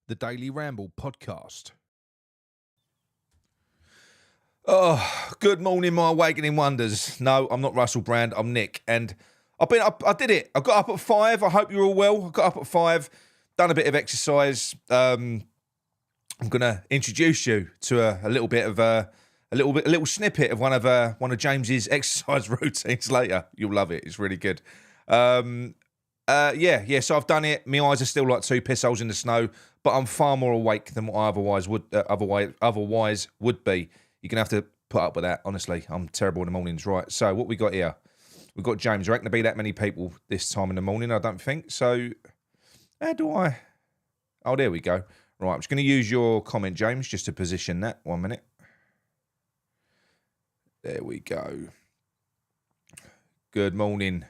the Daily Ramble podcast. Oh, good morning, my awakening wonders. No, I'm not Russell Brand, I'm Nick. And I did it. I got up at 5. I hope you're all well. I got up at 5, done a bit of exercise. I'm going to introduce you to a little snippet of one of James's exercise routines later. You'll love it. It's really good. So I've done it. My eyes are still like 2 piss holes in the snow, but I'm far more awake than what I otherwise would be. You're going to have to put up with that, honestly. I'm terrible in the mornings, right? So what we got here? We've got James. There ain't going to be that many people this time in the morning, I don't think. So how do I... Oh, there we go. Right, I'm just going to use your comment, James, just to position that. 1 minute. There we go. Good morning.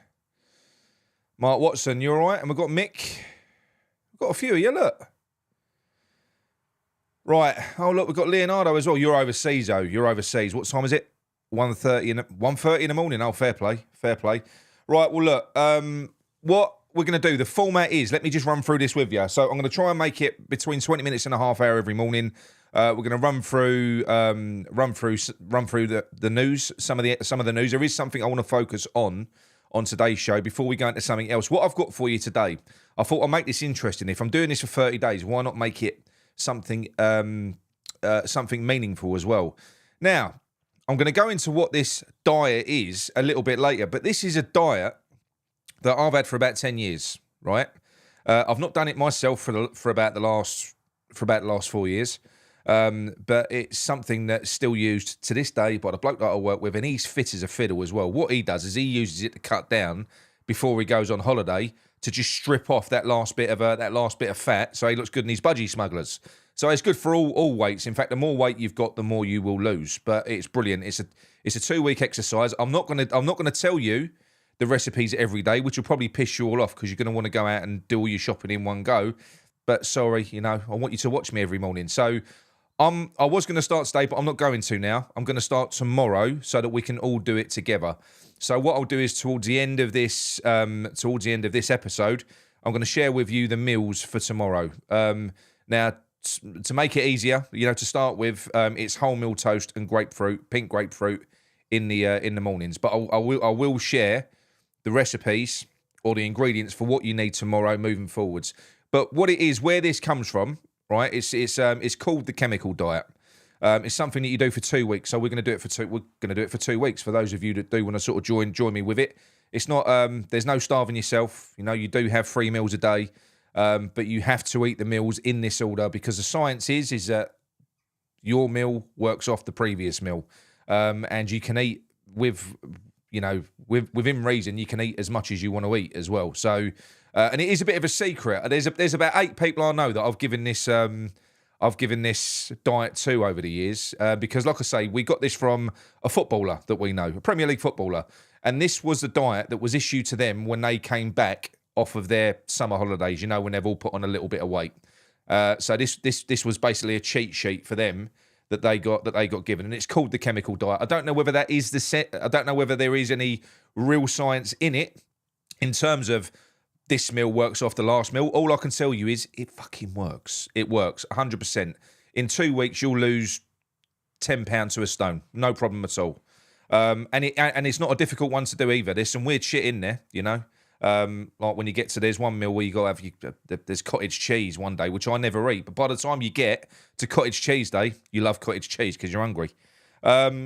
Mark Watson, you all right? And we've got Mick. We've got a few of you, look. Right. Oh, look, we've got Leonardo as well. You're overseas, though. You're overseas. What time is it? 1:30 in the morning. Oh, fair play. Fair play. Right, well, look, what we're going to do, the format is, let me just run through this with you. So I'm going to try and make it between 20 minutes and a half hour every morning. We're going to run through the news, some of the news. There is something I want to focus on today's show before we go into something else. What I've got for you today, I thought I'll make this interesting. If I'm doing this for 30 days, why not make it something meaningful as well? Now, I'm going to go into what this diet is a little bit later, but this is a diet that I've had for about 10 years, right? I've not done it myself for about the last 4 years. But it's something that's still used to this day by the bloke that I work with, and he's fit as a fiddle as well. What he does is he uses it to cut down before he goes on holiday to just strip off that last bit of fat, so he looks good in his budgie smugglers. So it's good for all weights. In fact, the more weight you've got, the more you will lose. But it's brilliant. It's a 2-week exercise. I'm not gonna tell you the recipes every day, which will probably piss you all off because you're gonna want to go out and do all your shopping in one go. But sorry, I want you to watch me every morning. So I was going to start today, but I'm not going to now. I'm going to start tomorrow so that we can all do it together. So what I'll do is towards the end of this episode, I'm going to share with you the meals for tomorrow. Now, to make it easier, to start with, it's wholemeal toast and pink grapefruit in the mornings. But I will share the recipes or the ingredients for what you need tomorrow moving forwards. But what it is, where this comes from, right? It's called the chemical diet. It's something that you do for 2 weeks. So we're going to do it for 2 weeks. For those of you that do want to sort of join me with it, it's not. There's no starving yourself. You do have 3 meals a day, but you have to eat the meals in this order because the science is that your meal works off the previous meal, and you can eat within reason. You can eat as much as you want to eat as well. So. And it is a bit of a secret. There's about 8 people I know that I've given this diet to over the years because, like I say, we got this from a footballer that we know, a Premier League footballer, and this was the diet that was issued to them when they came back off of their summer holidays. When they've all put on a little bit of weight. So this was basically a cheat sheet for them that they got given, and it's called the chemical diet. I don't know whether that is the set. I don't know whether there is any real science in it in terms of. This meal works off the last meal. All I can tell you is it fucking works. It works 100%. In 2 weeks, you'll lose 10 pounds to a stone. No problem at all. And it's not a difficult one to do either. There's some weird shit in there, like when you get to, there's one meal where you got to have, there's cottage cheese one day, which I never eat. But by the time you get to cottage cheese day, you love cottage cheese because you're hungry.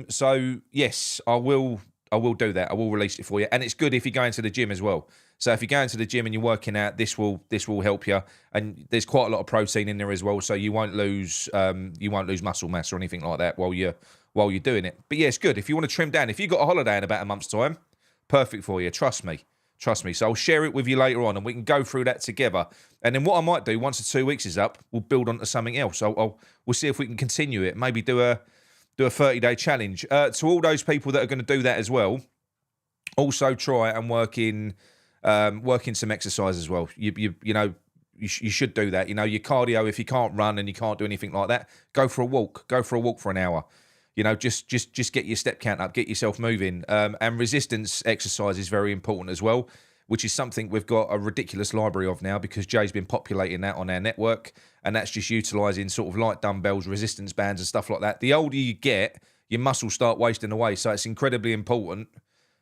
So yes, I will do that. I will release it for you. And it's good if you're going to the gym as well. So if you're going to the gym and you're working out, this will help you. And there's quite a lot of protein in there as well, so you won't lose muscle mass or anything like that while you're doing it. But yeah, it's good if you want to trim down. If you've got a holiday in about a month's time, perfect for you. Trust me. So I'll share it with you later on, and we can go through that together. And then what I might do once the 2 weeks is up, we'll build onto something else. We'll see if we can continue it. Maybe do a 30-day challenge. To all those people that are going to do that as well, also try and work in some exercise as well. You should do that. Your cardio, if you can't run and you can't do anything like that, go for a walk. Go for a walk for an hour. Just get your step count up, get yourself moving. And resistance exercise is very important as well. which is something we've got a ridiculous library of now because Jay's been populating that on our network, and that's just utilising sort of light dumbbells, resistance bands and stuff like that. The older you get, your muscles start wasting away, so it's incredibly important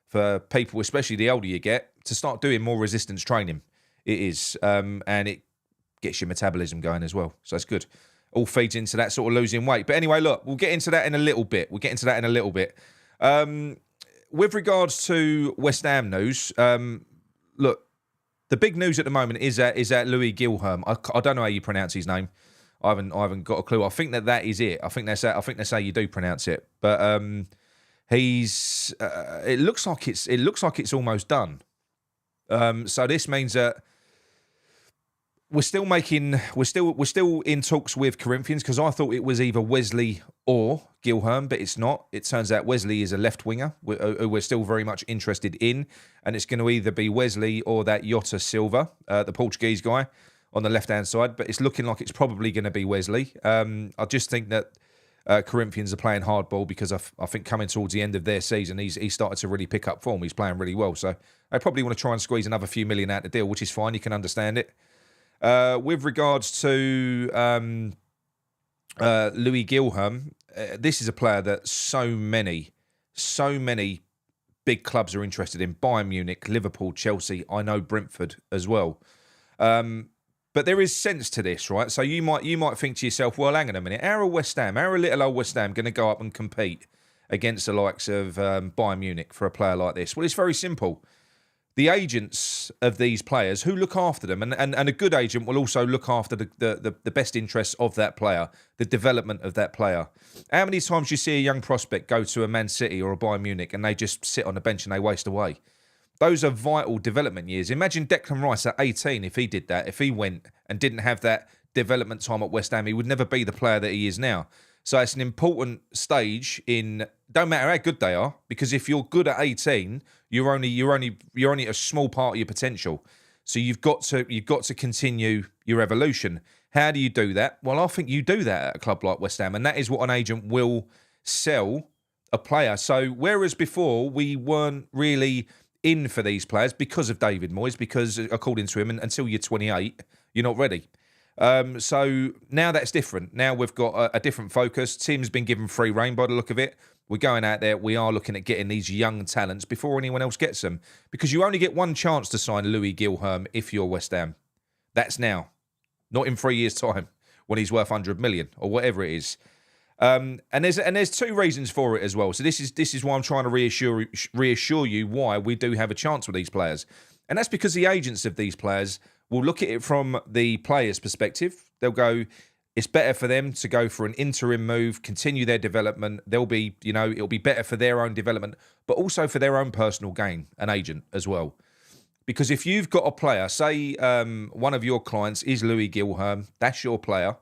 for people, especially the older you get, to start doing more resistance training. It is, and it gets your metabolism going as well, so it's good. All feeds into that sort of losing weight. But anyway, look, we'll get into that in a little bit. With regards to West Ham news, look, the big news at the moment is that Louis Gilherm. I don't know how you pronounce his name. I haven't got a clue. I think that is it. I think that's how you do pronounce it. But he's. It looks like it's almost done. So this means that we're still in talks with Corinthians, because I thought it was either Wesley or Gilherm, but it's not. It turns out Wesley is a left winger who we're still very much interested in, and it's going to either be Wesley or that Jota Silva, the Portuguese guy, on the left-hand side, but it's looking like it's probably going to be Wesley. I just think that Corinthians are playing hardball, because I think coming towards the end of their season, he's started to really pick up form. He's playing really well, so they probably want to try and squeeze another few million out the deal, which is fine. You can understand it. With regards to Louis Gilherm, this is a player that so many big clubs are interested in. Bayern Munich, Liverpool, Chelsea, I know Brentford as well. But there is sense to this, right? So you might think to yourself, well, hang on a minute, how are little old West Ham going to go up and compete against the likes of Bayern Munich for a player like this? Well, it's very simple. The agents of these players who look after them, and a good agent will also look after the best interests of that player, the development of that player. How many times do you see a young prospect go to a Man City or a Bayern Munich and they just sit on the bench and they waste away? Those are vital development years. Imagine Declan Rice at 18, if he did that, if he went and didn't have that development time at West Ham, he would never be the player that he is now. So it's an important stage in, don't matter how good they are, because if you're good at 18, you're only a small part of your potential. So you've got to continue your evolution. How do you do that? Well, I think you do that at a club like West Ham, and that is what an agent will sell a player. So whereas before we weren't really in for these players because of David Moyes, because according to him, until you're 28, you're not ready. So now that's different. Now we've got a different focus. Tim's been given free rein by the look of it. We're going out there. We are looking at getting these young talents before anyone else gets them, because you only get one chance to sign Louis Gilherm if you're West Ham. That's now, not in 3 years' time when he's worth 100 million or whatever it is. And there's two reasons for it as well. So this is why I'm trying to reassure you why we do have a chance with these players, and that's because the agents of these players will look at it from the player's perspective. They'll go, it's better for them to go for an interim move, continue their development. It'll be better for their own development, but also for their own personal gain, an agent as well. Because if you've got a player, say one of your clients is Louis Gilherm, that's your player.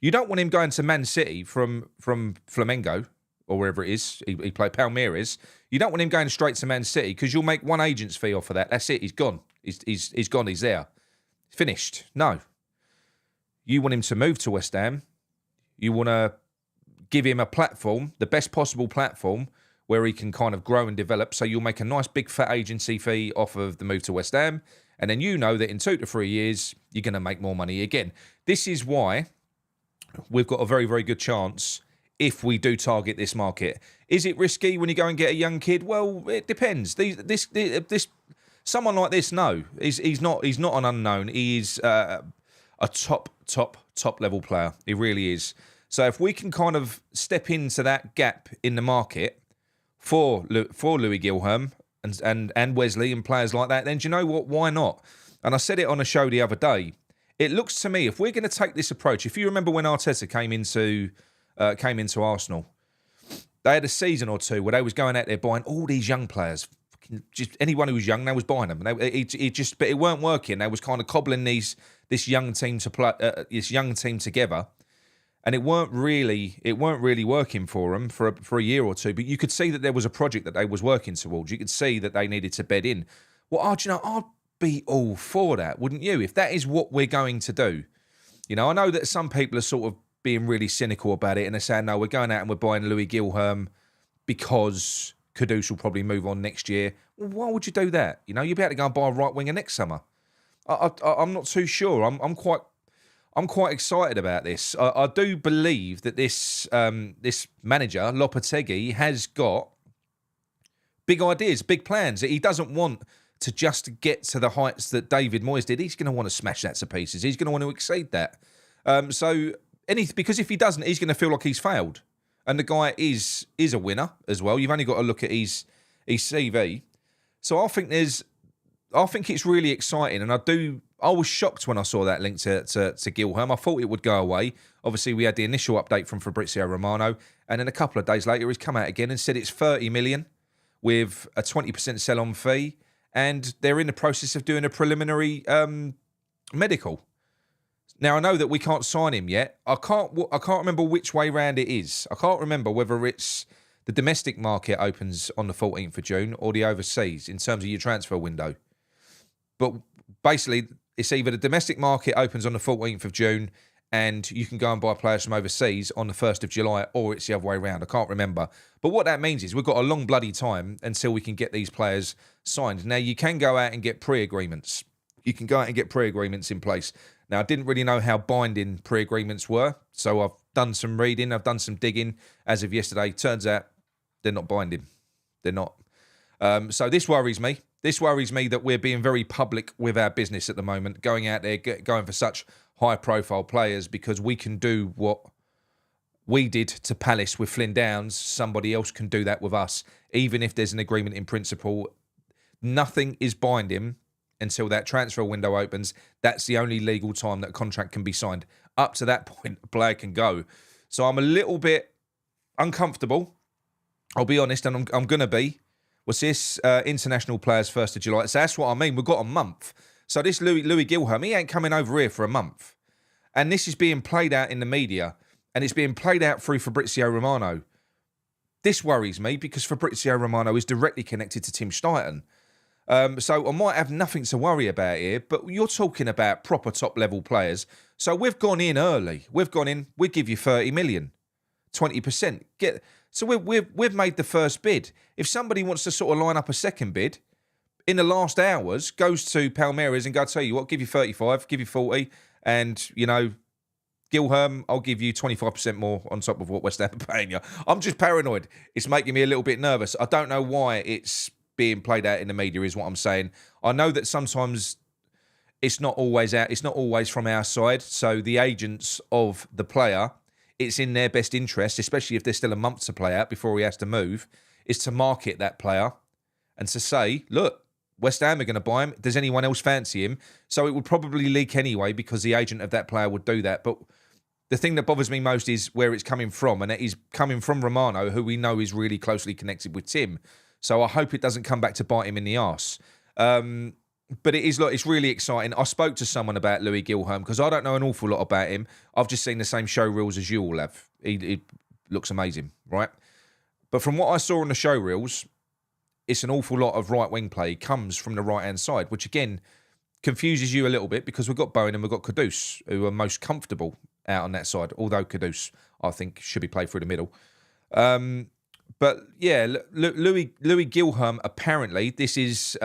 You don't want him going to Man City from Flamengo or wherever it is. He played Palmeiras. You don't want him going straight to Man City, because you'll make one agent's fee off of that. That's it. He's gone. He's gone. He's there. Finished. No. You want him to move to West Ham. You want to give him a platform, the best possible platform, where he can kind of grow and develop. So you'll make a nice big fat agency fee off of the move to West Ham. And then you know that in 2 to 3 years, you're going to make more money again. This is why we've got a very, very good chance if we do target this market. Is it risky when you go and get a young kid? Well, it depends. This someone like this, no. He's not an unknown. He is a top level player. He really is. So if we can kind of step into that gap in the market for Louis Gilherm and Wesley and players like that, then do you know what? Why not? And I said it on a show the other day. It looks to me, if we're going to take this approach, if you remember when Arteta came into Arsenal, they had a season or two where they was going out there buying all these young players. Just anyone who was young, they was buying them. But it weren't working. They was kind of cobbling this young team together, and it weren't really working for them for a year or two. But you could see that there was a project that they was working towards. You could see that they needed to bed in. Well, I'd be all for that, wouldn't you? If that is what we're going to do. You know, I know that some people are sort of being really cynical about it, and they're saying, no, we're going out and we're buying Louis Gilherm because Kudus will probably move on next year. Well, why would you do that? You know, you'll be able to go and buy a right winger next summer. I'm not too sure. I'm quite excited about this. I do believe that this manager Lopetegui has got big ideas, big plans. He doesn't want to just get to the heights that David Moyes did. He's going to want to smash that to pieces. He's going to want to exceed that. Because if he doesn't, he's going to feel like he's failed. And the guy is a winner as well. You've only got to look at his CV. So I think it's really exciting, and I was shocked when I saw that link to Gilham. I thought it would go away. Obviously, we had the initial update from Fabrizio Romano, and then a couple of days later, he's come out again and said it's 30 million with a 20% sell-on fee, and they're in the process of doing a preliminary medical. Now, I know that we can't sign him yet. I can't remember which way round it is. I can't remember whether it's the domestic market opens on the 14th of June or the overseas in terms of your transfer window. But basically, it's either the domestic market opens on the 14th of June and you can go and buy players from overseas on the 1st of July, or it's the other way around. I can't remember. But what that means is we've got a long bloody time until we can get these players signed. Now, you can go out and get pre-agreements. You can go out and get pre-agreements in place. Now, I didn't really know how binding pre-agreements were, so I've done some reading, I've done some digging as of yesterday. Turns out they're not binding. They're not. So this worries me. This worries me that we're being very public with our business at the moment, going out there, going for such high-profile players, because we can do what we did to Palace with Flynn Downs. Somebody else can do that with us, even if there's an agreement in principle. Nothing is binding until that transfer window opens. That's the only legal time that a contract can be signed. Up to that point, a player can go. So I'm a little bit uncomfortable, I'll be honest, and I'm going to be. What's this? International players 1st of July. So that's what I mean. We've got a month. So this Louis Gilham, he ain't coming over here for a month. And this is being played out in the media, and it's being played out through Fabrizio Romano. This worries me because Fabrizio Romano is directly connected to Tim Steidten. So I might have nothing to worry about here, but you're talking about proper top-level players. So we've gone in early. We've gone in, we give you 30 million, 20%. So we've made the first bid. If somebody wants to sort of line up a second bid, in the last hours, goes to Palmeiras and go, tell you what, give you 35, give you 40, and, you know, Gilham, I'll give you 25% more on top of what West Ham are paying you. I'm just paranoid. It's making me a little bit nervous. I don't know why it's being played out in the media is what I'm saying. I know that sometimes it's not always out. It's not always from our side. So the agents of the player, it's in their best interest, especially if there's still a month to play out before he has to move, is to market that player and to say, look, West Ham are going to buy him. Does anyone else fancy him? So it would probably leak anyway because the agent of that player would do that. But the thing that bothers me most is where it's coming from, and it is coming from Romano, who we know is really closely connected with Tim. So I hope it doesn't come back to bite him in the arse. But it is, look, it's really exciting. I spoke to someone about Louis Gilham because I don't know an awful lot about him. I've just seen the same show reels as you all have. He looks amazing, right? But from what I saw on the show reels, it's an awful lot of right-wing play comes from the right-hand side, which, again, confuses you a little bit because we've got Bowen and we've got Kudus, who are most comfortable out on that side, although Kudus, I think, should be played through the middle. But, yeah, Louis Gilham, apparently, this is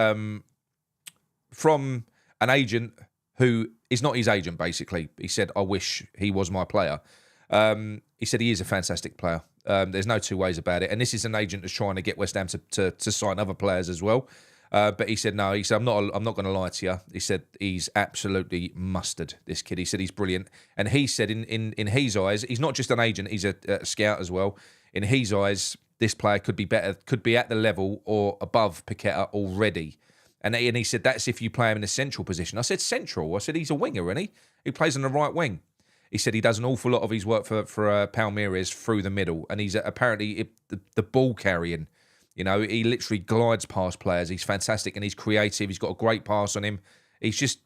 from an agent who is not his agent, basically. He said, I wish he was my player. He said he is a fantastic player. There's no two ways about it. And this is an agent that's trying to get West Ham to sign other players as well. But he said, no, he said, I'm not going to lie to you. He said, he's absolutely mustard, this kid. He said, he's brilliant. And he said, in his eyes, he's not just an agent, he's a scout as well. In his eyes, this player could be better, could be at the level or above Paqueta already. And he said, that's if you play him in a central position. I said, central? I said, he's a winger, isn't he? He plays on the right wing. He said he does an awful lot of his work for Palmeiras through the middle. And he's apparently the ball carrying. You know, he literally glides past players. He's fantastic and he's creative. He's got a great pass on him. He's just,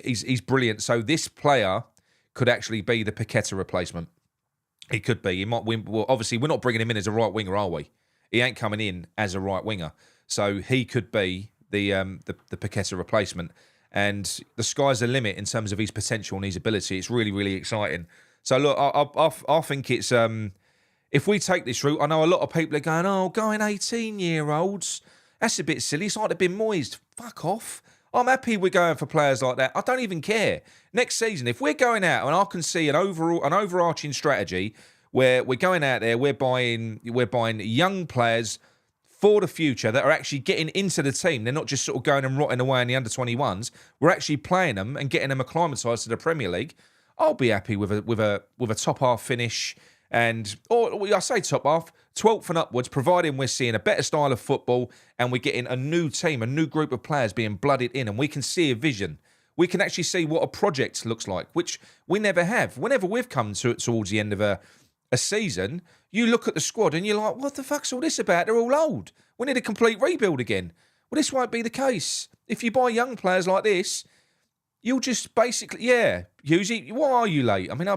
he's brilliant. So this player could actually be the Paqueta replacement. He could be. He might win. Well, obviously, we're not bringing him in as a right winger, are we? He ain't coming in as a right winger. So he could be the Paqueta replacement. And the sky's the limit in terms of his potential and his ability. It's really, really exciting. So look, I think it's if we take this route, I know a lot of people are going, oh, going 18-year-olds, that's a bit silly. It's like they've been moised. Fuck off. I'm happy we're going for players like that. I don't even care. Next season, if we're going out and I can see an overarching strategy where we're going out there, we're buying young players for the future that are actually getting into the team. They're not just sort of going and rotting away in the under-21s. We're actually playing them and getting them acclimatised to the Premier League. I'll be happy with a top half finish. Or I say top half, 12th and upwards, providing we're seeing a better style of football and we're getting a new team, a new group of players being blooded in, and we can see a vision. We can actually see what a project looks like, which we never have. Whenever we've come towards the end of a season, you look at the squad and you're like, what the fuck's all this about? They're all old. We need a complete rebuild again. Well, this won't be the case. If you buy young players like this, you'll just basically, yeah, Husey, why are you late? I mean,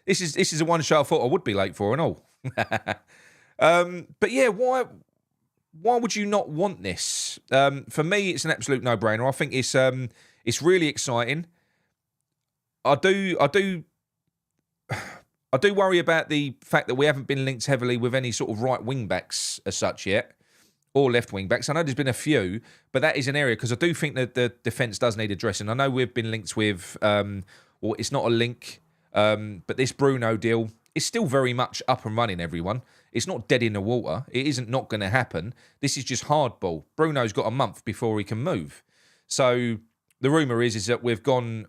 this is the one show I thought I would be late for and all. But yeah, why would you not want this? For me, it's an absolute no-brainer. I think it's really exciting. I do worry about the fact that we haven't been linked heavily with any sort of right wing backs as such yet, or left wing backs. I know there's been a few, but that is an area because I do think that the defence does need addressing. I know we've been linked with, well, it's not a link. But this Bruno deal is still very much up and running, everyone. It's not dead in the water. It isn't not going to happen. This is just hardball. Bruno's got a month before he can move. So the rumour is that we've gone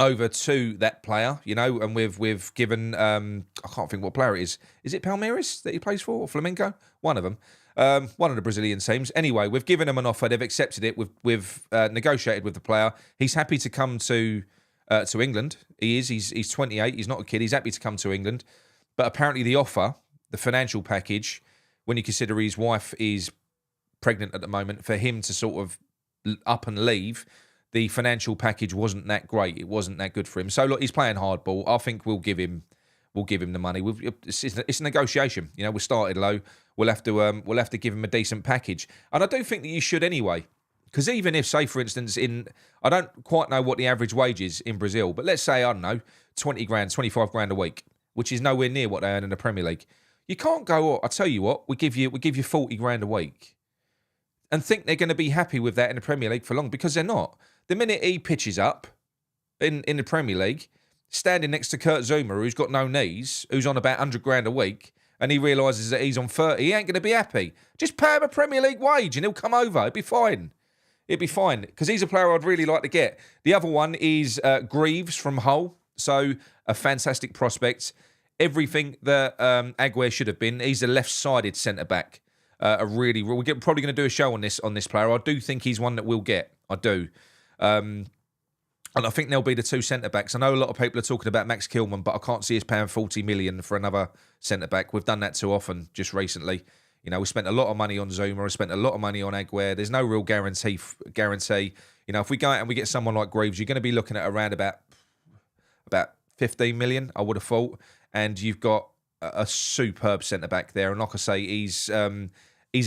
over to that player, you know, and we've given, I can't think what player it is. Is it Palmeiras that he plays for, or Flamengo? One of them. One of the Brazilian teams. Anyway, we've given him an offer. They've accepted it. We've negotiated with the player. He's happy to come to England. He is. He's 28. He's not a kid. He's happy to come to England. But apparently the offer, the financial package, when you consider his wife is pregnant at the moment, for him to sort of up and leave, the financial package wasn't that great. It wasn't that good for him. So look, he's playing hardball. I think we'll give him the money. It's a negotiation. You know, we started low. We'll have to give him a decent package. And I do think that you should anyway. Because even if, say, for instance, I don't quite know what the average wage is in Brazil, but let's say, I don't know, 20 grand, 25 grand a week, which is nowhere near what they earn in the Premier League. You can't go, oh, I tell you what, we give you 40 grand a week and think they're going to be happy with that in the Premier League for long, because they're not. The minute he pitches up in the Premier League, standing next to Kurt Zouma, who's got no knees, who's on about 100 grand a week, and he realises that he's on 30, he ain't going to be happy. Just pay him a Premier League wage and he'll come over. It'll be fine. It'd be fine, because he's a player I'd really like to get. The other one is Greaves from Hull. So a fantastic prospect. Everything that Aguirre should have been. He's a left-sided centre-back. We're probably going to do a show on this player. I do think he's one that we'll get. I do. And I think there'll be the two centre-backs. I know a lot of people are talking about Max Kilman, but I can't see us paying 40 million for another centre-back. We've done that too often just recently. You know, we spent a lot of money on Zouma. We spent a lot of money on Aguirre. There's no real guarantee. You know, if we go out and we get someone like Greaves, you're going to be looking at around about 15 million, I would have thought. And you've got a superb centre-back there. And like I say, he's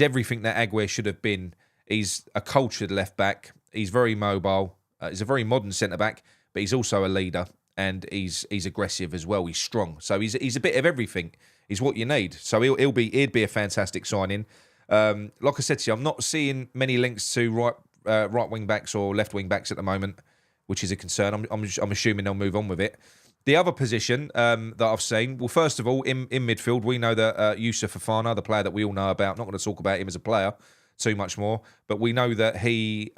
everything that Aguirre should have been. He's a cultured left-back. He's very mobile. He's a very modern centre-back, but he's also a leader. And he's aggressive as well. He's strong. So he's a bit of everything. He's what you need. So he'd be a fantastic signing. Like I said to you, I'm not seeing many links to right wing backs or left wing backs at the moment, which is a concern. I'm assuming they'll move on with it. The other position that I've seen, well, first of all, in midfield, we know that Yusuf Fofana, the player that we all know about, not going to talk about him as a player too much more, but we know that he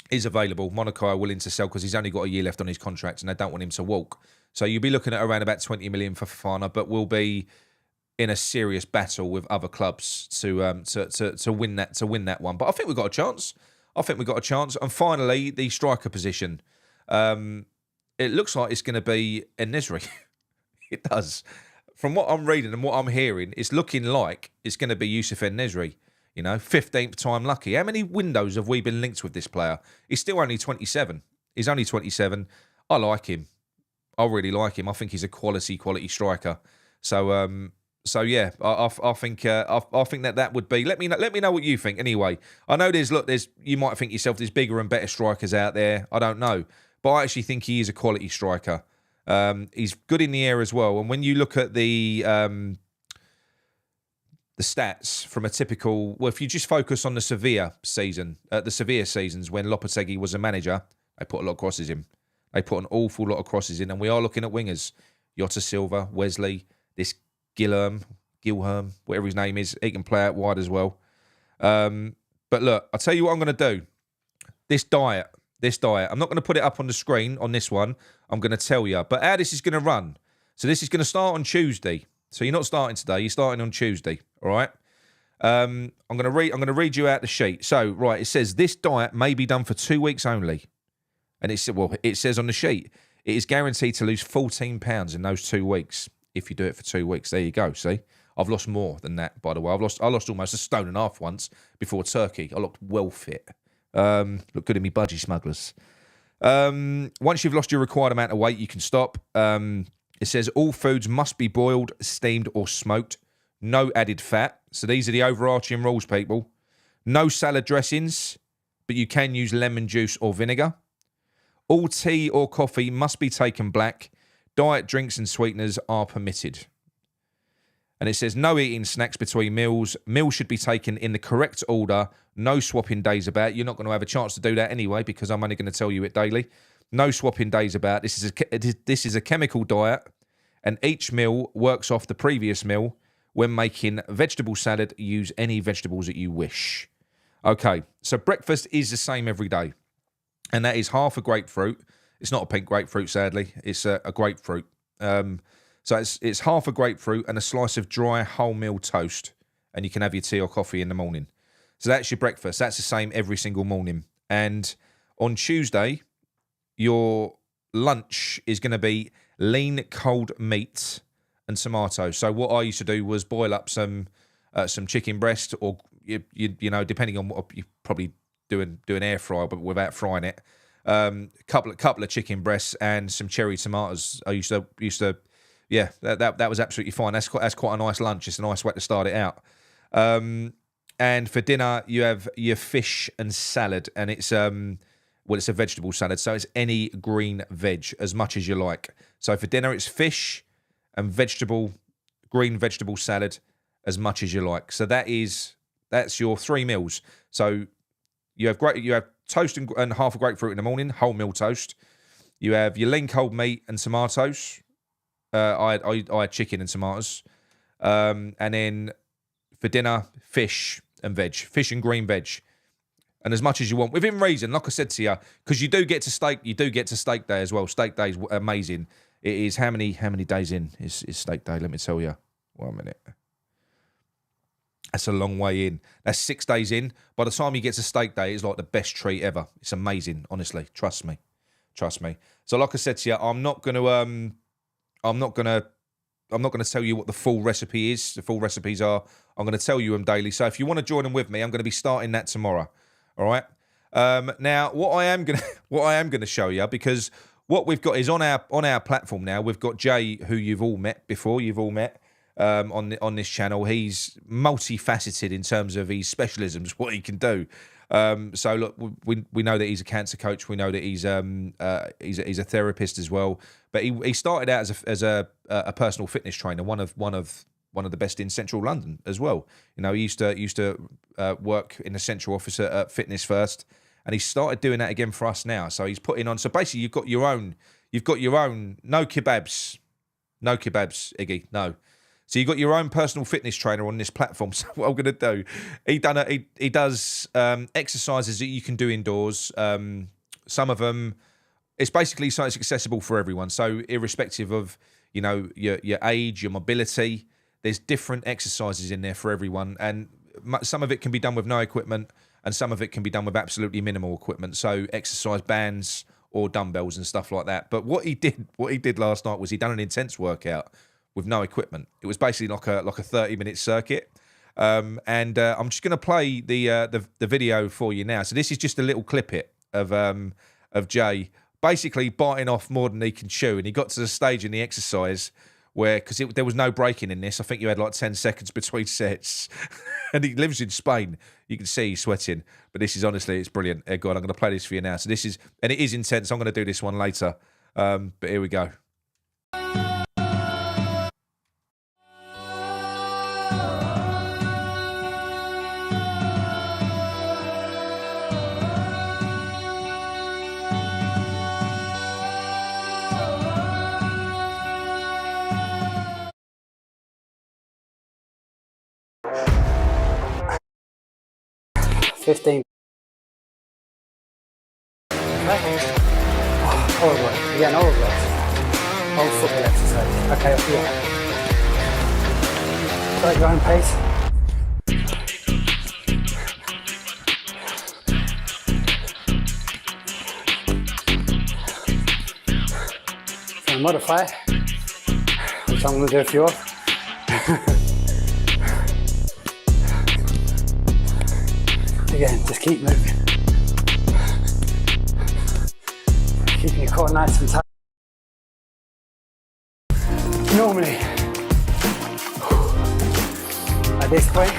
is available. Monaco are willing to sell because he's only got a year left on his contract and they don't want him to walk. So you'll be looking at around about 20 million for Fofana, but we'll be in a serious battle with other clubs to win that one. But I think we've got a chance. And finally, the striker position. It looks like it's going to be En-Nesyri. It does. From what I'm reading and what I'm hearing, it's looking like it's going to be Youssef En-Nesyri. You know, 15th time lucky. How many windows have we been linked with this player? He's still only 27. He's only 27. I like him. I really like him. I think he's a quality striker. So yeah, I think that would be. Let me know what you think. Anyway, I know you might think yourself there's bigger and better strikers out there. I don't know, but I actually think he is a quality striker. He's good in the air as well. And when you look at the stats from a typical, well, if you just focus on the Sevilla seasons when Lopetegui was a manager, they put a lot of crosses in. They put an awful lot of crosses in, and we are looking at wingers. Jota Silva, Wesley, this Gilherme, whatever his name is, he can play out wide as well. But look, I'll tell you what I'm going to do. This diet, I'm not going to put it up on the screen on this one. I'm going to tell you. But how this is going to run. So this is going to start on Tuesday. So you're not starting today. You're starting on Tuesday. All right. I'm going to read you out the sheet. So right, it says this diet may be done for 2 weeks only, and it says on the sheet it is guaranteed to lose 14 pounds in those 2 weeks if you do it for 2 weeks. There you go. See, I've lost more than that, by the way. I lost almost 1.5 stone once before Turkey. I looked well fit. Look good in me budgie smugglers. Once you've lost your required amount of weight, you can stop. It says all foods must be boiled, steamed or smoked. No added fat. So these are the overarching rules, people. No salad dressings, but you can use lemon juice or vinegar. All tea or coffee must be taken black. Diet drinks and sweeteners are permitted. And it says no eating snacks between meals. Meals should be taken in the correct order. No swapping days about. You're not going to have a chance to do that anyway because I'm only going to tell you it daily. No swapping days about. This is a chemical diet, and each meal works off the previous meal. When making vegetable salad, use any vegetables that you wish. Okay, so breakfast is the same every day, and that is half a grapefruit. It's not a pink grapefruit, sadly. It's a grapefruit. So it's half a grapefruit and a slice of dry wholemeal toast, and you can have your tea or coffee in the morning. So that's your breakfast. That's the same every single morning. And on Tuesday, your lunch is going to be lean cold meat and tomatoes. So what I used to do was boil up some chicken breast, or you know, depending on what you probably do an air fryer, but without frying it. Couple of chicken breasts and some cherry tomatoes. I used to yeah, that was absolutely fine. That's quite a nice lunch. It's a nice way to start it out. And for dinner, you have your fish and salad, and it's it's a vegetable salad, so it's any green veg as much as you like. So for dinner, it's fish and green vegetable salad as much as you like. So that's your 3 meals. So you have toast and half a grapefruit in the morning, wholemeal toast. You have your lean cold meat and tomatoes. I had chicken and tomatoes. And then for dinner, fish and green veg. And as much as you want, within reason, like I said to you, because you do get to steak day as well. Steak day is amazing. It is how many days in is steak day? Let me tell you. 1 minute. That's a long way in. That's 6 days in. By the time you get to steak day, it's like the best treat ever. It's amazing, honestly. Trust me. So, like I said to you, I'm not gonna tell you what the full recipe is. The full recipes are. I'm going to tell you them daily. So if you want to join them with me, I'm going to be starting that tomorrow. All right. Now, what I am going to show you, because what we've got is on our platform now. We've got Jay, who you've all met before. On this channel. He's multifaceted in terms of his specialisms, what he can do. So look, we know that he's a cancer coach. We know that he's a therapist as well. But he started out as a personal fitness trainer, one of the best in central London as well. You know, he used to work in the central office at Fitness First, and he started doing that again for us now. So he's putting on. So basically, you've got your own. No kebabs, Iggy, no. So you've got your own personal fitness trainer on this platform. So what I'm going to do, he does exercises that you can do indoors. Some of them, it's basically so it's accessible for everyone. So irrespective of, you know, your age, your mobility, there's different exercises in there for everyone. And some of it can be done with no equipment, and some of it can be done with absolutely minimal equipment. So exercise bands or dumbbells and stuff like that. But what he did last night was he done an intense workout with no equipment. It was basically like a 30-minute circuit. And I'm just going to play the video for you now. So this is just a little clip of Jay basically biting off more than he can chew. And he got to the stage in the exercise where, because there was no breaking in this, I think you had like 10 seconds between sets. And he lives in Spain. You can see he's sweating. But this is honestly, it's brilliant. God, I'm going to play this for you now. So this is, and it is intense. I'm going to do this one later. But here we go. 15. Horrible. Again, horrible. Whole football exercise. Okay, off you go. Go at your own pace. So modify, which I'm going to do a few of. Again, just keep moving. Keeping your core nice and tight. Normally, at this point,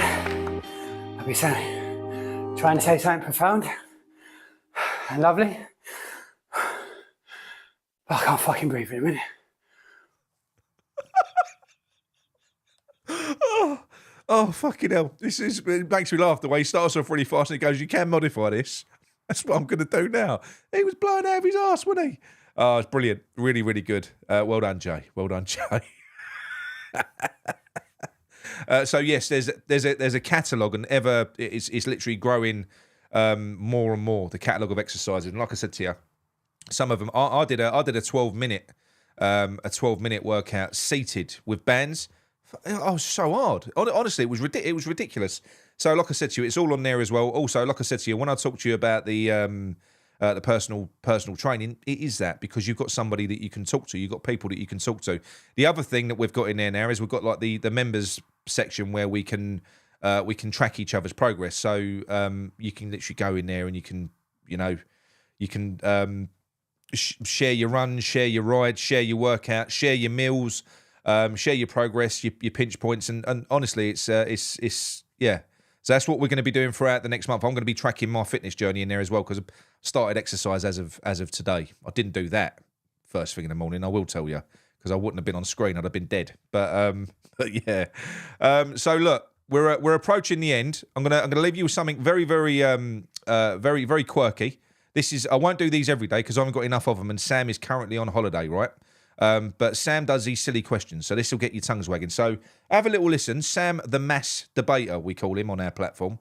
I'd be trying to say something profound and lovely. But I can't fucking breathe in a minute. Oh, fucking hell. It makes me laugh the way he starts off really fast and he goes, you can modify this. That's what I'm going to do now. He was blowing out of his arse, wasn't he? Oh, it's brilliant. Really, really good. Well done, Jay. Well done, Jay. So, yes, there's a catalogue and it's literally growing more and more, the catalogue of exercises. And like I said to you, some of them, I did a 12-minute workout seated with bands. Oh, so hard. Honestly, it was ridiculous. So, like I said to you, it's all on there as well. Also, like I said to you, when I talked to you about the personal training, it is that because you've got somebody that you can talk to. You've got people that you can talk to. The other thing that we've got in there now is we've got like the members section where we can track each other's progress. So you can literally go in there and you can share your runs, share your rides, share your workout, share your meals. Share your progress, your pinch points, and honestly, it's yeah. So that's what we're going to be doing throughout the next month. I'm going to be tracking my fitness journey in there as well because I started exercise as of today. I didn't do that first thing in the morning. I will tell you because I wouldn't have been on screen. I'd have been dead. But yeah. So look, we're approaching the end. I'm gonna leave you with something very very quirky. I won't do these every day because I haven't got enough of them, and Sam is currently on holiday, right? But Sam does these silly questions, so this will get your tongues wagging. So have a little listen. Sam, the mass debater, we call him on our platform.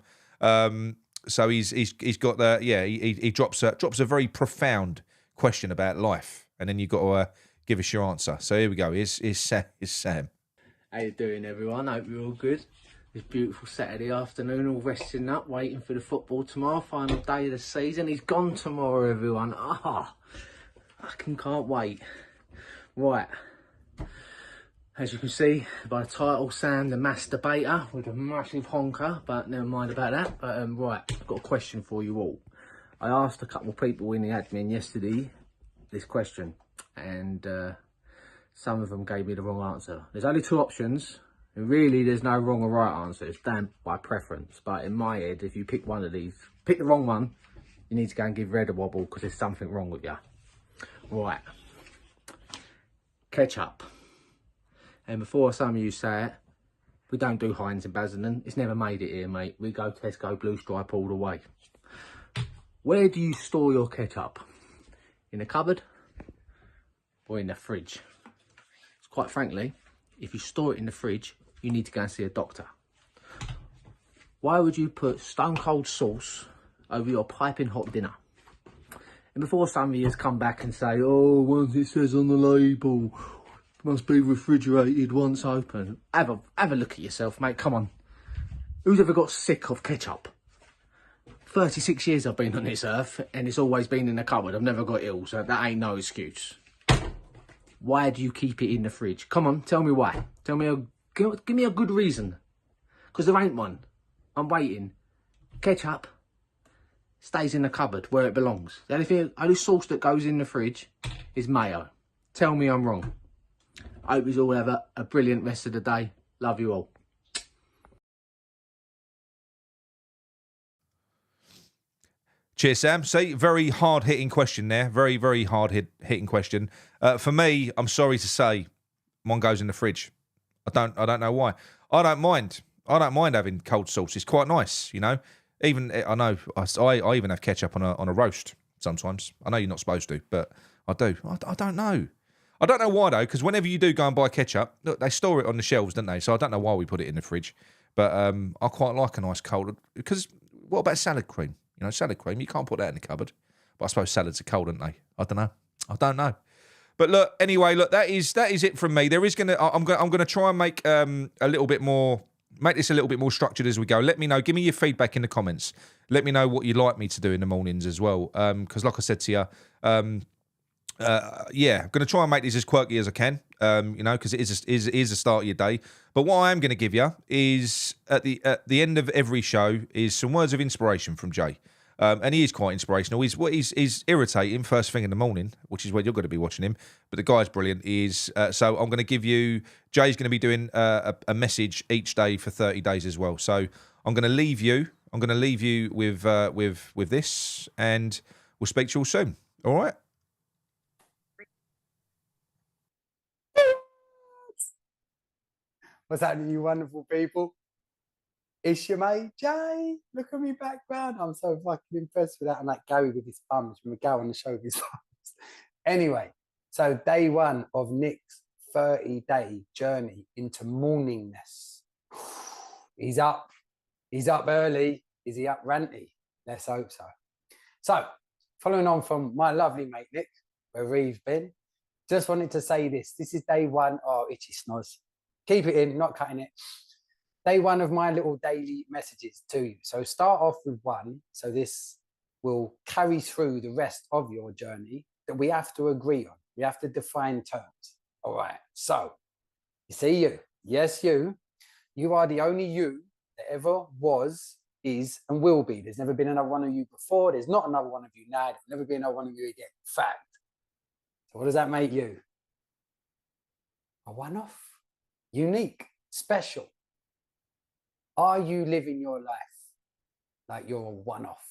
So he's got he drops a very profound question about life, and then you've got to give us your answer. So here we go. Here's Sam. How you doing, everyone? Hope you're all good. This beautiful Saturday afternoon, all resting up, waiting for the football tomorrow. Final day of the season. He's gone tomorrow, everyone. Fucking can't wait. Right, as you can see by the title, Sam the mass debater with a massive honker, but never mind about that. But right, I've got a question for you all. I asked a couple of people in the admin yesterday this question, and some of them gave me the wrong answer. There's only two options, and really there's no wrong or right answer. It's down by preference. But in my head, if you pick one of these, pick the wrong one, you need to go and give Red a wobble because there's something wrong with you. Right. Ketchup. And before some of you say it, we don't do Heinz in Basildon. It's never made it here, mate. We go Tesco Blue Stripe all the way. Where do you store your ketchup? In the cupboard or in the fridge? Quite frankly, if you store it in the fridge, you need to go and see a doctor. Why would you put stone cold sauce over your piping hot dinner? And before some of you come back and say, oh, once it says on the label, it must be refrigerated once open. Have a look at yourself, mate. Come on. Who's ever got sick of ketchup? 36 years I've been on this earth, and it's always been in the cupboard. I've never got ill, so that ain't no excuse. Why do you keep it in the fridge? Come on, tell me why. Give me a good reason. Because there ain't one. I'm waiting. Ketchup stays in the cupboard where it belongs. The only sauce that goes in the fridge is mayo. Tell me I'm wrong. I hope you all have a brilliant rest of the day. Love you all. Cheers, Sam. See, very hard-hitting question there. Very, very hard-hitting question. For me, I'm sorry to say, mine goes in the fridge. I don't know why. I don't mind having cold sauce. It's quite nice, you know. Even I know I even have ketchup on a roast sometimes. I know you're not supposed to, but I do. I don't know. I don't know why though, because whenever you do go and buy ketchup, look, they store it on the shelves, don't they? So I don't know why we put it in the fridge. But I quite like a nice cold. Because what about salad cream? You know, salad cream, you can't put that in the cupboard. But I suppose salads are cold, aren't they? I don't know. But look, anyway, look, that is it from me. I'm gonna try and make make this a little bit more structured as we go. Let me know. Give me your feedback in the comments. Let me know what you'd like me to do in the mornings as well. Because like I said to you, I'm going to try and make these as quirky as I can. You know, because it is the start of your day. But what I am going to give you is at the end of every show is some words of inspiration from Jay. And he is quite inspirational. He's irritating first thing in the morning, which is where you're going to be watching him. But the guy's brilliant. So I'm going to give you. Jay's going to be doing a message each day for 30 days as well. So I'm going to leave you. I'm going to leave you with this, and we'll speak to you all soon. All right. What's happening, you wonderful people? It's your mate Jay. Look at me background. I'm so fucking impressed with that. And like Gary with his thumbs when we go on the show with his thumbs. Anyway, so day one of Nick's 30-day journey into morningness. He's up early. Is he up ranty? Let's hope so. So, following on from my lovely mate Nick, wherever he's been, just wanted to say this. This is day one. Oh, itchy snoz. Keep it in, not cutting it. Day one of my little daily messages to you. So start off with one. So this will carry through the rest of your journey that we have to agree on. We have to define terms. All right. So you see you. Yes, you. You are the only you that ever was, is, and will be. There's never been another one of you before. There's not another one of you now. There'll never be another one of you again. Fact. So what does that make you? A one-off? Unique? Special? Are you living your life like you're a one-off?